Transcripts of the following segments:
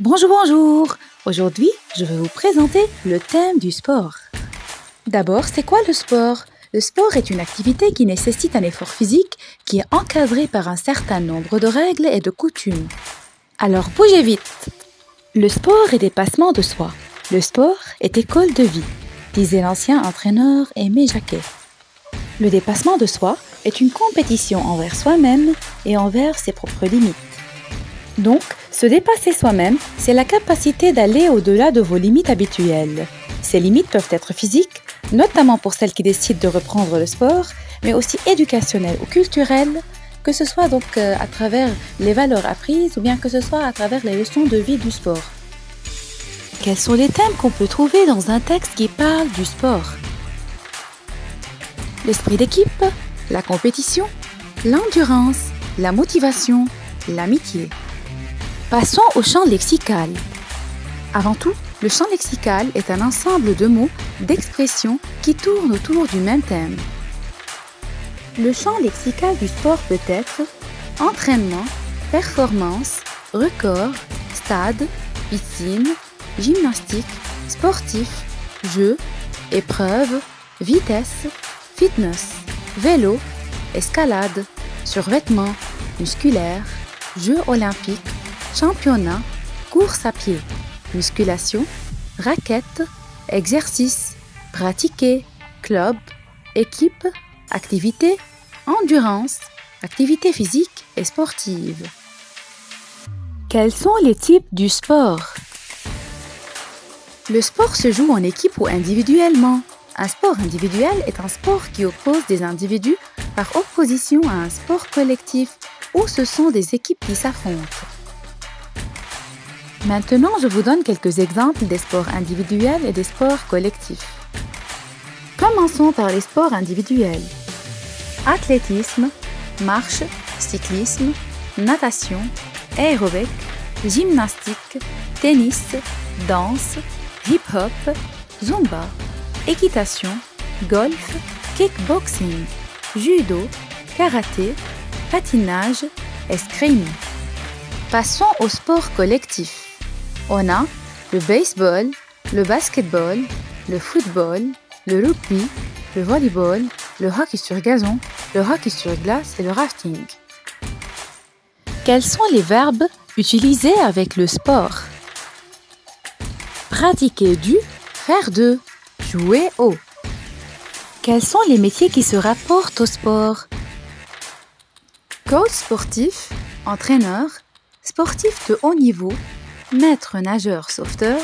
Bonjour, bonjour! Aujourd'hui, je vais vous présenter le thème du sport. D'abord, c'est quoi le sport? Le sport est une activité qui nécessite un effort physique qui est encadré par un certain nombre de règles et de coutumes. Alors, bougez vite! Le sport est dépassement de soi. Le sport est école de vie, disait l'ancien entraîneur Aimé Jacquet. Le dépassement de soi est une compétition envers soi-même et envers ses propres limites. Donc, se dépasser soi-même, c'est la capacité d'aller au-delà de vos limites habituelles. Ces limites peuvent être physiques, notamment pour celles qui décident de reprendre le sport, mais aussi éducationnelles ou culturelles, que ce soit donc à travers les valeurs apprises ou bien que ce soit à travers les leçons de vie du sport. Quels sont les thèmes qu'on peut trouver dans un texte qui parle du sport? L'esprit d'équipe, la compétition, l'endurance, la motivation, l'amitié. Passons au champ lexical. Avant tout, le champ lexical est un ensemble de mots, d'expressions qui tournent autour du même thème. Le champ lexical du sport peut être entraînement, performance, record, stade, piscine, gymnastique, sportif, jeu, épreuve, vitesse, fitness, vélo, escalade, survêtement, musculaire, jeux olympiques, championnat, course à pied, musculation, raquette, exercice, pratiquer, club, équipe, activité, endurance, activité physique et sportive. Quels sont les types du sport? Le sport se joue en équipe ou individuellement. Un sport individuel est un sport qui oppose des individus par opposition à un sport collectif où ce sont des équipes qui s'affrontent. Maintenant, je vous donne quelques exemples des sports individuels et des sports collectifs. Commençons par les sports individuels. Athlétisme, marche, cyclisme, natation, aérobic, gymnastique, tennis, danse, hip-hop, zumba, équitation, golf, kickboxing, judo, karaté, patinage, escrime. Passons au sport collectif. On a le baseball, le basketball, le football, le rugby, le volleyball, le hockey sur gazon, le hockey sur glace et le rafting. Quels sont les verbes utilisés avec le sport? Pratiquer du, faire de, jouer au. Quels sont les métiers qui se rapportent au sport? Coach sportif, entraîneur, sportif de haut niveau, maître nageur sauveteur,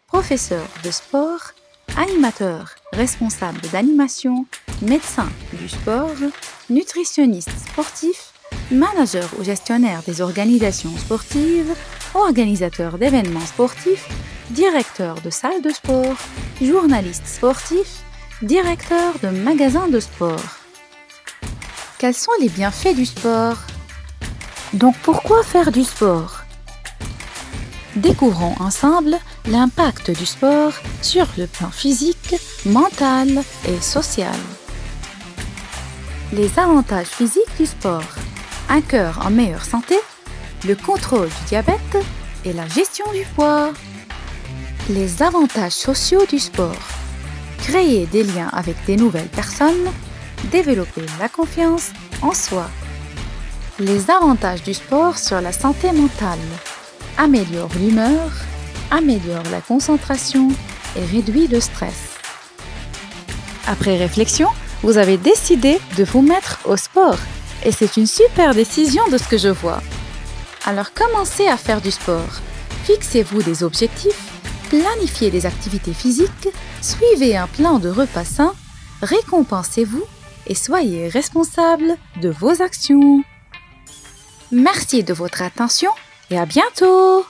professeur de sport, animateur responsable d'animation, médecin du sport, nutritionniste sportif, manager ou gestionnaire des organisations sportives, organisateur d'événements sportifs, directeur de salle de sport, journaliste sportif, directeur de magasin de sport. Quels sont les bienfaits du sport? Donc pourquoi faire du sport? Découvrons ensemble l'impact du sport sur le plan physique, mental et social. Les avantages physiques du sport: un cœur en meilleure santé, le contrôle du diabète et la gestion du poids. Les avantages sociaux du sport: créer des liens avec des nouvelles personnes, développer la confiance en soi. Les avantages du sport sur la santé mentale: améliore l'humeur, améliore la concentration et réduit le stress. Après réflexion, vous avez décidé de vous mettre au sport et c'est une super décision de ce que je vois. Alors commencez à faire du sport. Fixez-vous des objectifs, planifiez des activités physiques, suivez un plan de repas sain, récompensez-vous et soyez responsable de vos actions. Merci de votre attention et à bientôt!